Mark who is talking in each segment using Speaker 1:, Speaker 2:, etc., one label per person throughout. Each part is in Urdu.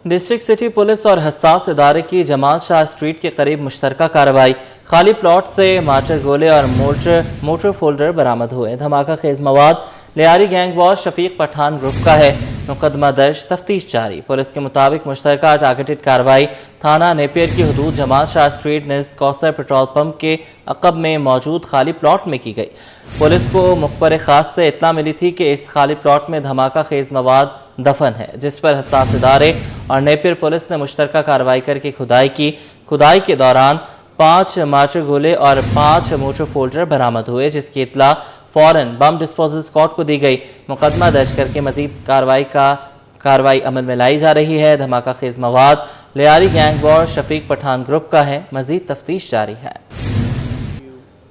Speaker 1: ڈسٹرکٹ سٹی پولیس اور حساس ادارے کی جمال شاہ اسٹریٹ کے قریب مشترکہ کارروائی، خالی پلاٹ سے مارٹر گولے اور موٹر فولڈر برآمد ہوئے۔ دھماکہ خیز مواد لیاری گینگ وار شفیق پٹھان گروپ کا ہے۔ مقدمہ درج، تفتیش جاری۔ پولیس کے مطابق مشترکہ ٹارگیٹڈ کارروائی تھانہ نیپیر کی حدود جمال شاہ اسٹریٹ نزد کوثر پیٹرول پمپ کے عقب میں موجود خالی پلاٹ میں کی گئی۔ پولیس کو مخبر خاص سے اطلاع ملی تھی کہ اس خالی پلاٹ میں دھماکہ خیز مواد دفن ہے، جس پر حساس ادارے اور نیپیر پولیس نے مشترکہ کارروائی کر کے کھدائی کی۔ کھدائی کے دوران 5 مارٹر گولے اور 5 موٹر فولڈر برآمد ہوئے، جس کی اطلاع فوراً بم ڈسپوزل اسکواڈ کو دی گئی۔ مقدمہ درج کر کے مزید کارروائی عمل میں لائی جا رہی ہے۔ دھماکہ خیز مواد لیاری گینگ وار شفیق پٹھان گروپ کا ہے۔ مزید تفتیش جاری ہے۔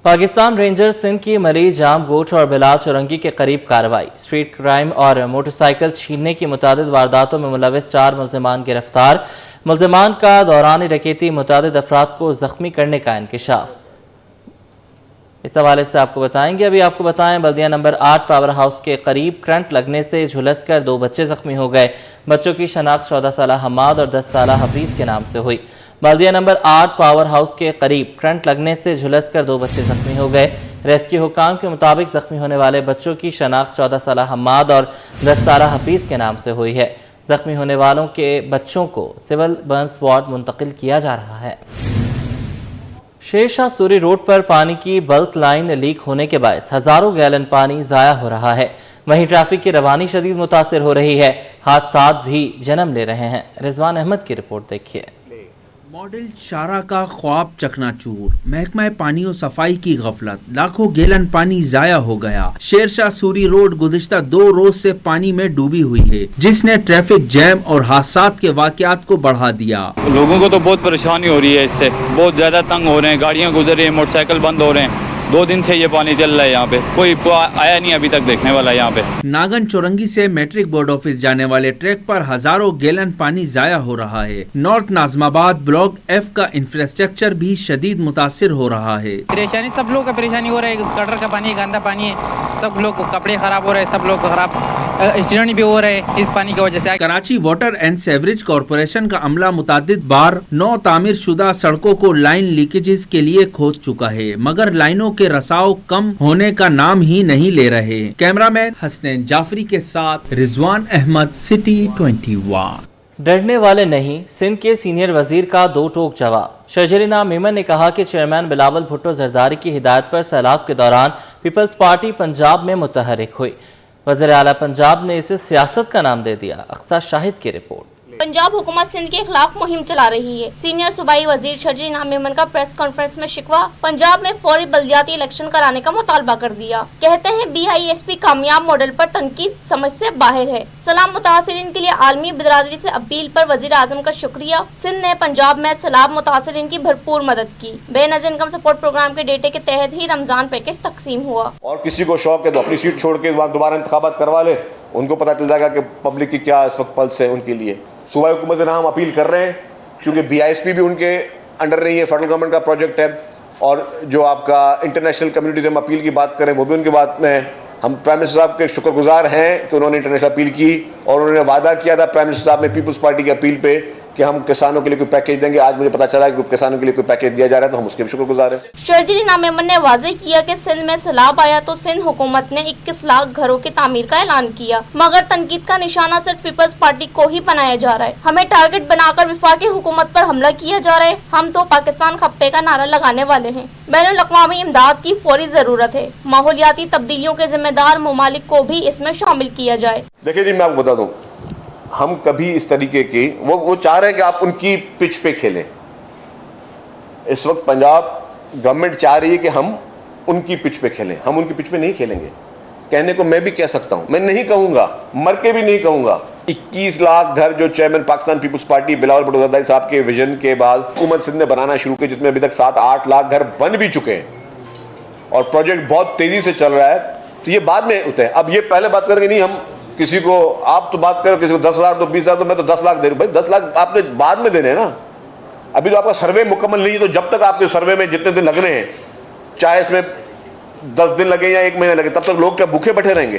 Speaker 1: پاکستان رینجرز سندھ کی ملی جام گوٹ اور بلال چورنگی کے قریب کارروائی، اسٹریٹ کرائم اور موٹر سائیکل چھیننے کی متعدد وارداتوں میں ملوث 4 ملزمان گرفتار۔ ملزمان کا دوران ڈکیتی متعدد افراد کو زخمی کرنے کا انکشاف۔ اس حوالے سے آپ کو بتائیں گے، ابھی آپ کو بتائیں بلدیہ نمبر 8 پاور ہاؤس کے قریب کرنٹ لگنے سے جھلس کر 2 بچے زخمی ہو گئے۔ بچوں کی شناخت 14 سالہ حماد اور 10 سالہ حفیظ کے نام سے ہوئی۔ بلدیہ نمبر 8 پاور ہاؤس کے قریب کرنٹ لگنے سے جھلس کر 2 بچے زخمی ہو گئے۔ ریسکیو حکام کے مطابق زخمی ہونے والے بچوں کی شناخت 14 سالہ حماد اور 10 سالہ حفیظ کے نام سے ہوئی ہے۔ زخمی ہونے والوں کے بچوں کو سول برنس وارڈ منتقل کیا جا رہا ہے۔ شیر شاہ سوری روڈ پر پانی کی بلک لائن لیک ہونے کے باعث ہزاروں گیلن پانی ضائع ہو رہا ہے۔ وہیں ٹریفک کی روانی شدید متاثر ہو رہی ہے۔ حادثات بھی جنم لے رہے ہیں۔ رضوان احمد کی رپورٹ دیکھیے۔
Speaker 2: ماڈل شارع کا خواب چکنا چور، محکمہ پانی و صفائی کی غفلت، لاکھوں گیلن پانی ضائع ہو گیا۔ شیر شاہ سوری روڈ گزشتہ 2 روز سے پانی میں ڈوبی ہوئی ہے، جس نے ٹریفک جیم اور حادثات کے واقعات کو بڑھا دیا۔
Speaker 3: لوگوں کو تو بہت پریشانی ہو رہی ہے، اس سے بہت زیادہ تنگ ہو رہے ہیں، گاڑیاں گزر رہی ہیں، موٹر سائیکل بند ہو رہے ہیں۔ 2 دن سے یہ پانی چل رہا ہے، یہاں پہ کوئی آیا نہیں ابھی تک دیکھنے والا یہاں پہ۔
Speaker 2: ناگن چورنگی سے میٹرک بورڈ آفس جانے والے ٹریک پر ہزاروں گیلن پانی ضائع ہو رہا ہے۔ نارتھ ناظم آباد بلاک F کا انفراسٹرکچر بھی شدید متاثر ہو رہا ہے۔
Speaker 4: پریشانی سب لوگ کا پریشانی ہو رہا ہے، گٹر کا پانی گندا پانی ہے، سب لوگ کو کپڑے خراب ہو رہے ہیں، سب لوگ کو خراب ایکسیڈنٹ بھی ہو رہے ہیں اس پانی کی وجہ سے۔
Speaker 2: Karachi water and sewerage corporation کا عملہ متعدد بار 9 تعمیر شدہ سڑکوں کو لائن لیکیجز کے لیے کھود چکا ہے، مگر لائنوں کے رساؤ کم ہونے کا نام ہی نہیں لے رہے۔ کیمرہ مین حسنین جعفری کے ساتھ رضوان احمد، سٹی 21۔
Speaker 1: ڈرنے والے نہیں، سندھ کے سینئر وزیر کا 2 ٹوک جواب۔ شجرینا میمن نے کہا کہ چیئرمین بلاول بھٹو زرداری کی ہدایت پر سیلاب کے دوران پیپلز پارٹی پنجاب میں متحرک ہوئی۔ وزیر اعلیٰ پنجاب نے اسے سیاست کا نام دے دیا۔ اقصیٰ شاہد کی رپورٹ۔
Speaker 5: پنجاب حکومت سندھ کے خلاف مہم چلا رہی ہے۔ سینئر صوبائی وزیر شجرینا میمن کا پریس کانفرنس میں شکوہ، پنجاب میں فوری بلدیاتی الیکشن کرانے کا مطالبہ کر دیا۔ کہتے ہیں BISP کامیاب ماڈل پر تنقید سمجھ سے باہر ہے۔ سیلاب متاثرین کے لیے عالمی برادری سے اپیل پر وزیر اعظم کا شکریہ۔ سندھ نے پنجاب میں سیلاب متاثرین کی بھرپور مدد کی۔ بے نظیر انکم سپورٹ پروگرام کے ڈیٹے کے تحت ہی رمضان پیکج تقسیم ہوا۔
Speaker 6: اور کسی کو شوق ہے تو اپنی سیٹ چھوڑ کے دوبارہ انتخابات کروا لے، ان کو پتہ چل جائے گا کہ پبلک کی کیا اس وقت پلس ہے ان کے لیے۔ صوبائی حکومت سے ہم اپیل کر رہے ہیں، کیونکہ BISP بھی ان کے انڈر نہیں ہے، فیڈرل گورنمنٹ کا پروجیکٹ ہے، اور جو آپ کا انٹرنیشنل کمیونٹی سے ہم اپیل کی بات کریں وہ بھی ان کی بات میں ہے۔ ہم پرائم منسٹر صاحب کے شکر گزار ہیں کہ انہوں نے انٹرنیشنل اپیل کی، اور انہوں نے وعدہ کیا تھا پرائم منسٹر صاحب نے پیپلز پارٹی کی اپیل پہ کہ ہم کسانوں کے لیے کوئی پیکیج دیں گے۔ آج مجھے پتا چلا کہ کسانوں کے لیے کوئی پیکیج دیا جا رہا ہے، تو ہم اس کے بھی شکر گزار ہیں۔
Speaker 5: شجرینا میمن نے واضح کیا کہ سندھ میں سیلاب آیا تو سندھ حکومت نے 21 لاکھ گھروں کی تعمیر کا اعلان کیا، مگر تنقید کا نشانہ صرف پیپلز پارٹی کو ہی بنایا جا رہا ہے۔ ہمیں ٹارگٹ بنا کر وفاقی حکومت پر حملہ کیا جا رہا ہے۔ ہم تو پاکستان کھپے کا نعرہ لگانے والے ہیں۔ بین الاقوامی امداد کی فوری ضرورت ہے۔ ماحولیاتی تبدیلیوں کے ذمہ دار ممالک کو بھی اس میں شامل کیا جائے۔
Speaker 6: دیکھیں جی، میں آپ کو بتا دوں، ہم کبھی اس طریقے کی وہ چاہ رہے ہیں کہ آپ ان کی پچ پہ کھیلیں۔ اس وقت پنجاب گورنمنٹ چاہ رہی ہے کہ ہم ان کی پچ پہ کھیلیں، ہم ان کی پچ پہ نہیں کھیلیں گے۔ کہنے کو میں بھی کہہ سکتا ہوں، میں نہیں کہوں گا، مر کے بھی نہیں کہوں گا۔ 21 لاکھ گھر جو chairman Pakistan Peoples Party Bilawal Bhutto Zardari صاحب کے ویژن کے بعد حکومت سندھ نے بنانا شروع کیا، جس میں ابھی تک 7-8 لاکھ گھر بن بھی چکے ہیں، اور پروجیکٹ بہت تیزی سے چل رہا ہے۔ تو یہ بعد میں ہوتے ہیں۔ اب یہ پہلے بات کر کے نہیں، ہم کسی کو آپ تو بات کرو، کسی کو 10 لاکھ تو 20 لاکھ، تو میں تو 10 لاکھ دے رہا ہوں۔ بھائی 10 لاکھ آپ نے بعد میں دینے ہیں نا، ابھی تو آپ کا سروے مکمل نہیں ہے، تو جب تک آپ کے سروے میں جتنے دن لگنے ہیں، چاہے اس میں 10 دن لگے یا 1 مہینہ لگے، تب تک لوگ کیا بھوکے بیٹھے رہیں گے؟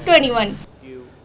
Speaker 5: 21।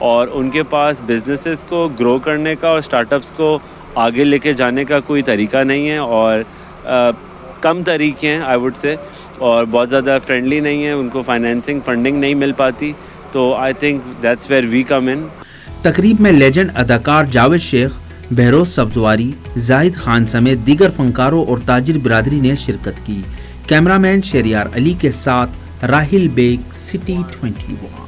Speaker 7: اور ان کے پاس بزنسز کو گرو کرنے کا اور اسٹارٹ اپس کو آگے لے کے جانے کا کوئی طریقہ نہیں ہے, اور کم طریقے ہیں آئی وڈ سے, اور بہت زیادہ فرینڈلی نہیں ہیں, ان کو فائنینسنگ فنڈنگ نہیں مل پاتی. تو I think that's where we come in.
Speaker 2: تقریب میں لیجنڈ اداکار جاوید شیخ, بہروز سبزواری, زاہد خان سمیت دیگر فنکاروں اور تاجر برادری نے شرکت کی. کیمرامین شہریار علی کے ساتھ راہل بیگ, سٹی 21.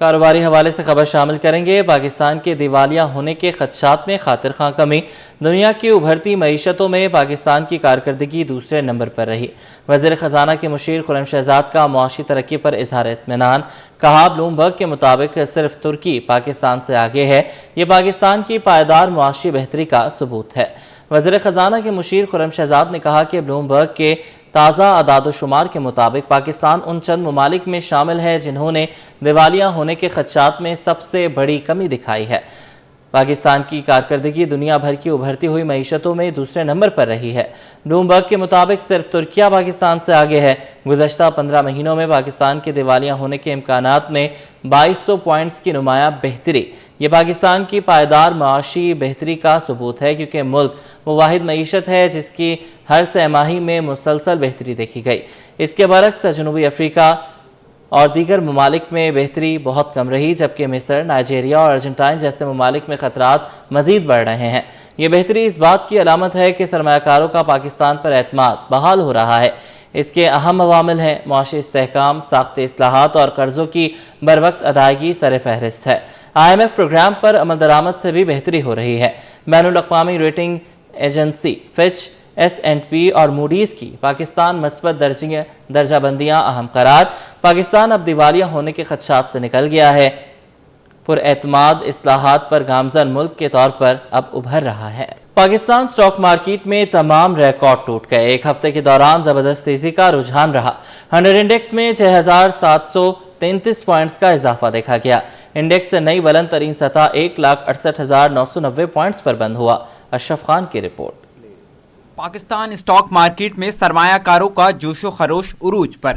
Speaker 1: کاروباری حوالے سے خبر شامل کریں گے. پاکستان کے دیوالیہ ہونے کے خدشات میں خاطر خواہ کمی. دنیا کی ابھرتی معیشتوں میں پاکستان کی کارکردگی دوسرے نمبر پر رہی. وزیر خزانہ کے مشیر خرم شہزاد کا معاشی ترقی پر اظہار اطمینان. کہا بلومبرگ کے مطابق صرف ترکی پاکستان سے آگے ہے. یہ پاکستان کی پائیدار معاشی بہتری کا ثبوت ہے. وزیر خزانہ کے مشیر خرم شہزاد نے کہا کہ بلومبرگ کے تازہ اعداد و شمار کے مطابق پاکستان ان چند ممالک میں شامل ہے جنہوں نے دیوالیہ ہونے کے خدشات میں سب سے بڑی کمی دکھائی ہے. پاکستان کی کارکردگی دنیا بھر کی ابھرتی ہوئی معیشتوں میں دوسرے نمبر پر رہی ہے. بلومبرگ کے مطابق صرف ترکیہ پاکستان سے آگے ہے. گزشتہ 15 مہینوں میں پاکستان کے دیوالیہ ہونے کے امکانات میں 2200 پوائنٹس کی نمایاں بہتری. یہ پاکستان کی پائیدار معاشی بہتری کا ثبوت ہے کیونکہ ملک وہ واحد معیشت ہے جس کی ہر سہ ماہی میں مسلسل بہتری دیکھی گئی. اس کے برعکس جنوبی افریقہ اور دیگر ممالک میں بہتری بہت کم رہی, جبکہ مصر, نائجیریا اور ارجنٹائن جیسے ممالک میں خطرات مزید بڑھ رہے ہیں. یہ بہتری اس بات کی علامت ہے کہ سرمایہ کاروں کا پاکستان پر اعتماد بحال ہو رہا ہے. اس کے اہم عوامل ہیں معاشی استحکام, ساختی اصلاحات اور قرضوں کی بروقت ادائیگی سر فہرست ہے. IMF پروگرام پر عمل درآمد سے بھی بہتری ہو رہی ہے. بین الاقوامی ریٹنگ ایجنسی فچ, S&P اور موڈیز کی پاکستان مثبت درجہ بندیاں اہم قرار. پاکستان اب دیوالیہ ہونے کے خدشات سے نکل گیا ہے. پر اعتماد اصلاحات پر گامزن ملک کے طور پر اب ابھر رہا ہے. پاکستان سٹاک مارکیٹ میں تمام ریکارڈ ٹوٹ گئے. ایک ہفتے کے دوران زبردست تیزی کا رجحان رہا. 100 انڈیکس میں 6733 پوائنٹس کا اضافہ دیکھا گیا. انڈیکس سے نئی بلند ترین سطح 1,68,990 پوائنٹس پر بند ہوا. اشرف خان کی رپورٹ.
Speaker 8: پاکستان سٹاک مارکیٹ میں سرمایہ کاروں کا جوش و خروش عروج پر.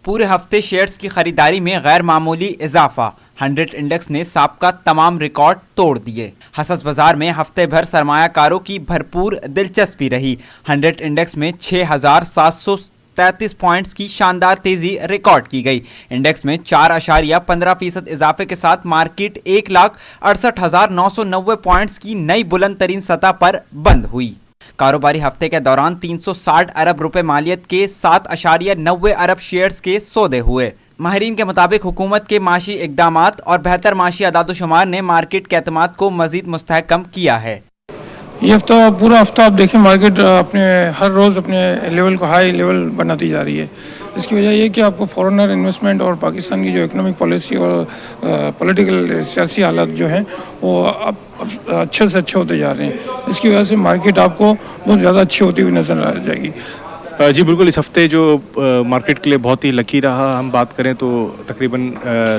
Speaker 8: پورے ہفتے شیئرز کی خریداری میں غیر معمولی اضافہ. 100 انڈیکس نے سابقہ تمام ریکارڈ توڑ دیے. حساس بازار میں ہفتے بھر سرمایہ کاروں کی بھرپور دلچسپی رہی. 100 انڈیکس میں 6,733 پوائنٹس کی شاندار تیزی ریکارڈ کی گئی. انڈیکس میں 4.15% اضافے کے ساتھ مارکیٹ 1,68,990 پوائنٹس کی نئی بلند ترین سطح پر بند ہوئی. کاروباری ہفتے کے دوران 360 ارب روپے مالیت کے 7.90 ارب شیئرز کے سودے ہوئے. ماہرین کے مطابق حکومت کے معاشی اقدامات اور بہتر معاشی اعداد و شمار نے مارکیٹ کے اعتماد کو مزید مستحکم کیا ہے.
Speaker 9: یہ ہفتہ پورا ہفتہ آپ دیکھیں مارکیٹ اپنے ہر روز اپنے لیول کو ہائی لیول بناتی جا رہی ہے. اس کی وجہ یہ کہ آپ کو فورنر انویسٹمنٹ اور پاکستان کی جو اکنامک پالیسی اور پولیٹیکل سیاسی حالات جو ہیں وہ اب اچھے سے اچھے ہوتے جا رہے ہیں. اس کی وجہ سے مارکیٹ آپ کو بہت زیادہ اچھی ہوتی ہوئی نظر آ جائے گی.
Speaker 10: جی بالکل, اس ہفتے جو مارکیٹ کے لیے بہت ہی لکی رہا. ہم بات کریں تو تقریباً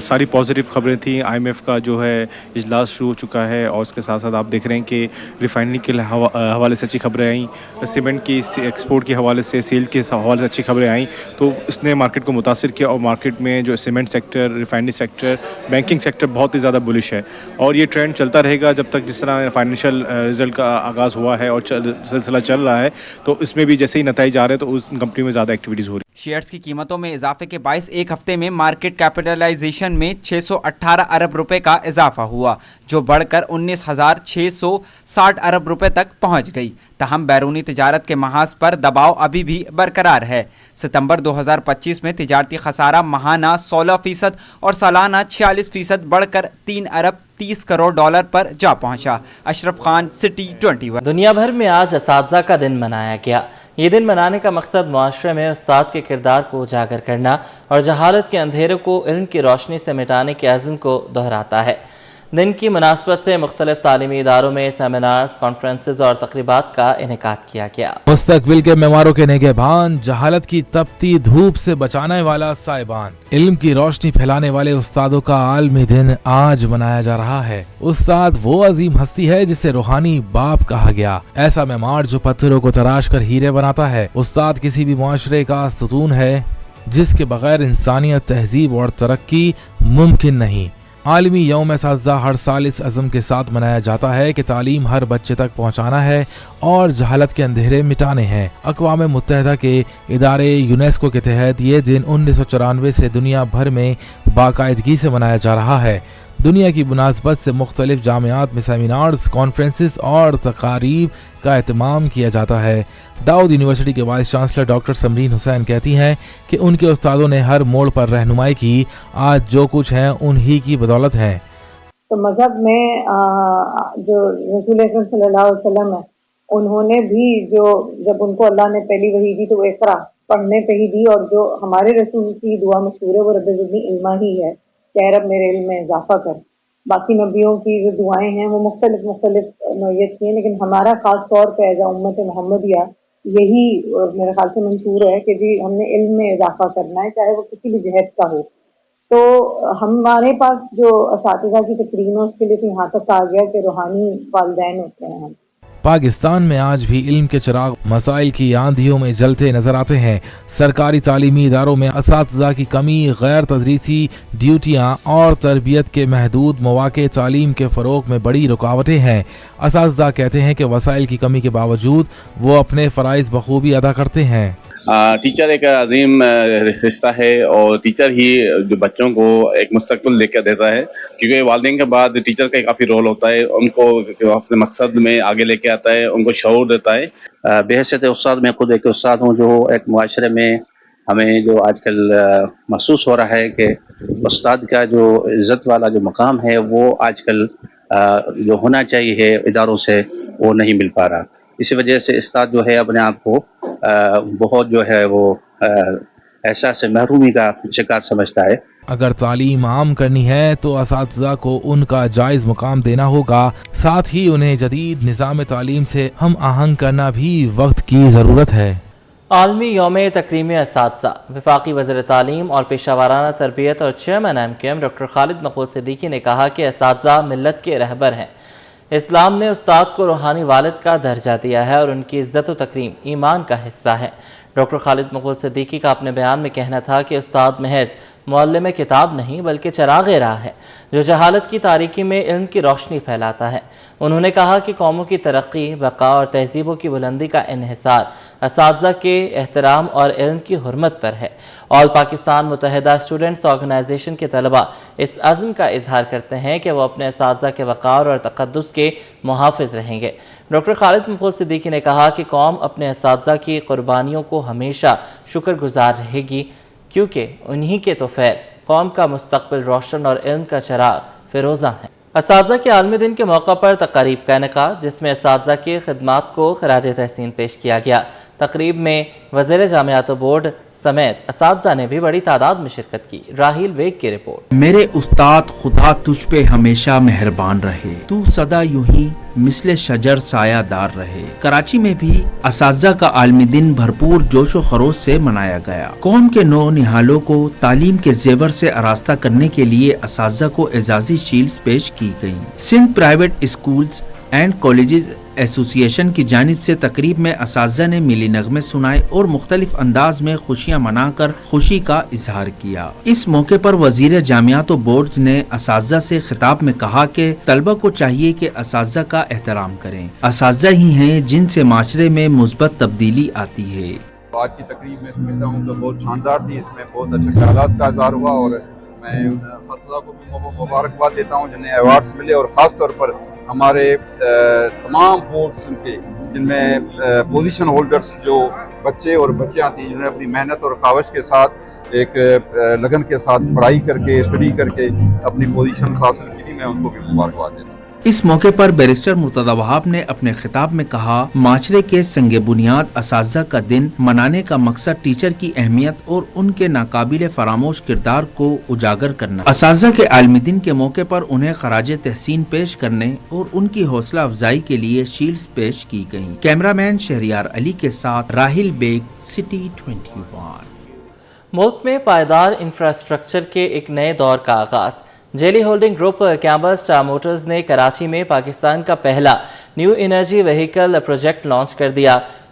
Speaker 10: ساری پازیٹیو خبریں تھیں. IMF کا جو ہے اجلاس شروع ہو چکا ہے اور اس کے ساتھ ساتھ آپ دیکھ رہے ہیں کہ ریفائنری کے حوالے سے اچھی خبریں آئیں, سیمنٹ کی ایکسپورٹ کے حوالے سے, سیل کے حوالے سے اچھی خبریں آئیں. تو اس نے مارکیٹ کو متاثر کیا اور مارکیٹ میں جو cement sector, refinery sector, banking sector بہت ہی زیادہ بلش ہے. اور یہ ٹرینڈ چلتا رہے گا جب تک جس طرح فائنینشیل رزلٹ کا آغاز ہوا ہے اور سلسلہ چل رہا ہے. تو اس میں بھی جیسے ہی نتائج آ رہے ہیں تو اس کمپنی میں زیادہ ایکٹیویٹیز ہو رہی.
Speaker 8: شیئرز کی قیمتوں میں اضافے کے باعث ایک ہفتے میں مارکیٹ کیپٹلائزیشن میں 618 ارب روپے کا اضافہ ہوا, جو بڑھ کر 19,660 ارب روپے تک پہنچ گئی. تاہم بیرونی تجارت کے محاذ پر دباؤ ابھی بھی برقرار ہے. ستمبر 2025 میں تجارتی خسارہ ماہانہ 16% اور سالانہ 46% بڑھ کر 3 ارب 30 کروڑ ڈالر پر جا پہنچا. اشرف خان, سٹی 21.
Speaker 1: دنیا بھر میں آج اساتذہ کا دن منایا گیا. یہ دن منانے کا مقصد معاشرے میں استاد کے کردار کو اجاگر کرنا اور جہالت کے اندھیروں کو علم کی روشنی سے مٹانے کے عزم کو دہراتا ہے. دن کی مناسبت سے مختلف تعلیمی اداروں میں سیمینارز, کانفرنسز اور تقریبات کا انعقاد کیا گیا.
Speaker 11: مستقبل کے معماروں کے نگہبان, جہالت کی تپتی دھوپ سے بچانے والا سائبان, علم کی روشنی پھیلانے والے استادوں کا عالمی دن آج منایا جا رہا ہے. استاد وہ عظیم ہستی ہے جسے روحانی باپ کہا گیا, ایسا معمار جو پتھروں کو تراش کر ہیرے بناتا ہے. استاد کسی بھی معاشرے کا ستون ہے جس کے بغیر انسانیت, تہذیب اور ترقی ممکن نہیں. عالمی یوم اساتذہ ہر سال اس عزم کے ساتھ منایا جاتا ہے کہ تعلیم ہر بچے تک پہنچانا ہے اور جہالت کے اندھیرے مٹانے ہیں۔ اقوام متحدہ کے ادارے یونیسکو کے تحت یہ دن 1994 سے دنیا بھر میں باقاعدگی سے منایا جا رہا ہے۔ دنیا کی مناسبت سے مختلف جامعات میں سیمینارز، کانفرنسز اور تقاریب کا اہتمام کیا جاتا ہے۔ داؤد یونیورسٹی کے وائس چانسلر ڈاکٹر سمرین حسین کہتی ہیں کہ ان کے استادوں نے ہر موڑ پر رہنمائی کی، آج جو کچھ ہیں انہی کی بدولت ہے۔
Speaker 12: تو مذہب میں جو رسول اکرم صلی اللہ علیہ وسلم ہے، انہوں نے بھی جب ان کو اللہ نے پہلی وحی دی تو وہ اقرا پڑھنے پہ ہی دی، اور جو ہمارے رسول کی دعا مشہور ہے وہ رب زدنی علما ہی ہے کہ رب میرے علم میں اضافہ کر۔ باقی نبیوں کی جو دعائیں ہیں وہ مختلف نوعیت کی ہیں، لیکن ہمارا خاص طور پہ ایز امت محمدیہ یہی میرے خیال سے منشور ہے کہ جی ہم نے علم میں اضافہ کرنا ہے، چاہے وہ کسی بھی جہت کا ہو۔ تو ہمارے پاس جو اساتذہ کی تقریم ہے اس کے لیے تو یہاں تک آ گیا کہ روحانی والدین ہوتے ہیں ہم۔
Speaker 11: پاکستان میں آج بھی علم کے چراغ مسائل کی آندھیوں میں جلتے نظر آتے ہیں۔ سرکاری تعلیمی اداروں میں اساتذہ کی کمی، غیر تدریسی ڈیوٹیاں اور تربیت کے محدود مواقع تعلیم کے فروغ میں بڑی رکاوٹیں ہیں۔ اساتذہ کہتے ہیں کہ وسائل کی کمی کے باوجود وہ اپنے فرائض بخوبی ادا کرتے ہیں۔
Speaker 13: ٹیچر ایک عظیم رشتہ ہے اور ٹیچر ہی جو بچوں کو ایک مستقبل لے کر دیتا ہے، کیونکہ والدین کے بعد ٹیچر کا کافی رول ہوتا ہے، ان کو اپنے مقصد میں آگے لے کے آتا ہے، ان کو شعور دیتا ہے۔ بحیثیت استاد میں خود ایک استاد ہوں، جو ایک معاشرے میں ہمیں جو آج کل محسوس ہو رہا ہے کہ استاد کا جو عزت والا جو مقام ہے وہ آج کل جو ہونا چاہیے اداروں سے وہ نہیں مل پا رہا۔ اسی وجہ سے استاد جو ہے اپنے آپ کو بہت جو ہے وہ احساس محرومی کا شکار سمجھتا ہے۔
Speaker 11: اگر تعلیم عام کرنی ہے تو اساتذہ کو ان کا جائز مقام دینا ہوگا، ساتھ ہی انہیں جدید نظام تعلیم سے ہم آہنگ کرنا بھی وقت کی ضرورت ہے۔
Speaker 1: عالمی یوم تکریم اساتذہ، وفاقی وزیر تعلیم اور پیشہ ورانہ تربیت اور چیئرمین MKM ڈاکٹر خالد مقبول صدیقی نے کہا کہ اساتذہ ملت کے رہبر ہیں۔ اسلام نے استاد کو روحانی والد کا درجہ دیا ہے اور ان کی عزت و تکریم ایمان کا حصہ ہے۔ ڈاکٹر خالد مقبول صدیقی کا اپنے بیان میں کہنا تھا کہ استاد محض معلم کتاب نہیں بلکہ چراغ راہ ہے جو جہالت کی تاریکی میں علم کی روشنی پھیلاتا ہے۔ انہوں نے کہا کہ قوموں کی ترقی، بقا اور تہذیبوں کی بلندی کا انحصار اساتذہ کے احترام اور علم کی حرمت پر ہے۔ آل پاکستان متحدہ اسٹوڈنٹس آرگنائزیشن کے طلباء اس عزم کا اظہار کرتے ہیں کہ وہ اپنے اساتذہ کے وقار اور تقدس کے محافظ رہیں گے۔ ڈاکٹر خالد مقبول صدیقی نے کہا کہ قوم اپنے اساتذہ کی قربانیوں کو ہمیشہ شکر گزار رہے گی، کیونکہ انہی کے تو فیض قوم کا مستقبل روشن اور علم کا چراغ فیروزہ ہے۔ اساتذہ کے عالمی دن کے موقع پر تقریب کا انعقاد، جس میں اساتذہ کی خدمات کو خراج تحسین پیش کیا گیا۔ تقریب میں وزیر جامعات و بورڈ سمیت اساتذہ نے بھی بڑی تعداد میں شرکت کی۔ راہیل بیگ کی رپورٹ۔
Speaker 2: میرے استاد خدا تجھ پہ ہمیشہ مہربان رہے، تو سدا یوں ہی مثل شجر سایہ دار رہے۔ کراچی میں بھی اساتذہ کا عالمی دن بھرپور جوش و خروش سے منایا گیا۔ قوم کے نو نہالوں کو تعلیم کے زیور سے آراستہ کرنے کے لیے اساتذہ کو اعزازی شیلڈز پیش کی گئیں۔ Sindh private schools and colleges ایسوسی ایشن کی جانب سے تقریب میں اساتذہ نے ملی نغمے سنائے اور مختلف انداز میں خوشیاں منا کر خوشی کا اظہار کیا۔ اس موقع پر وزیر جامعات و بورڈز نے اساتذہ سے خطاب میں کہا کہ طلبہ کو چاہیے کہ اساتذہ کا احترام کریں۔ اساتذہ ہی ہیں جن سے معاشرے میں مثبت تبدیلی آتی ہے۔
Speaker 14: آج کی تقریب میں سمجھتا ہوں کہ بہت شاندار تھی، اس میں بہت اچھے خیالات کا اظہار ہوا اور میں اساتذہ کو مبارکباد دیتا ہوں جنہیں ایوارڈز ملے، اور خاص طور پر ہمارے تمام بورڈز کے جن میں پوزیشن ہولڈرز جو بچے اور بچیاں تھیں جنہوں نے اپنی محنت اور کاوش کے ساتھ ایک لگن کے ساتھ پڑھائی کر کے اسٹڈی کر کے اپنی پوزیشن حاصل کی تھی، میں ان کو بھی مبارکباد دیتا ہوں۔
Speaker 2: اس موقع پر بیرسٹر مرتضی وہاب نے اپنے خطاب میں کہا، معاشرے کے سنگ بنیاد اساتذہ کا دن منانے کا مقصد ٹیچر کی اہمیت اور ان کے ناقابل فراموش کردار کو اجاگر کرنا۔ اساتذہ کے عالمی دن کے موقع پر انہیں خراج تحسین پیش کرنے اور ان کی حوصلہ افزائی کے لیے شیلڈز پیش کی گئیں۔ کیمرہ مین شہریار علی کے ساتھ راہیل بیگ، سٹی 21۔
Speaker 1: ملک میں پائیدار انفراسٹرکچر کے ایک نئے دور کا آغاز۔ جیلی ہولڈنگ گروپ کیمبر اسٹار موٹرز نے کراچی میں پاکستان کا پہلا new energy vehicle project launch کر دیا۔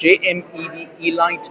Speaker 15: JMEV E-Lite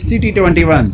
Speaker 16: CT21।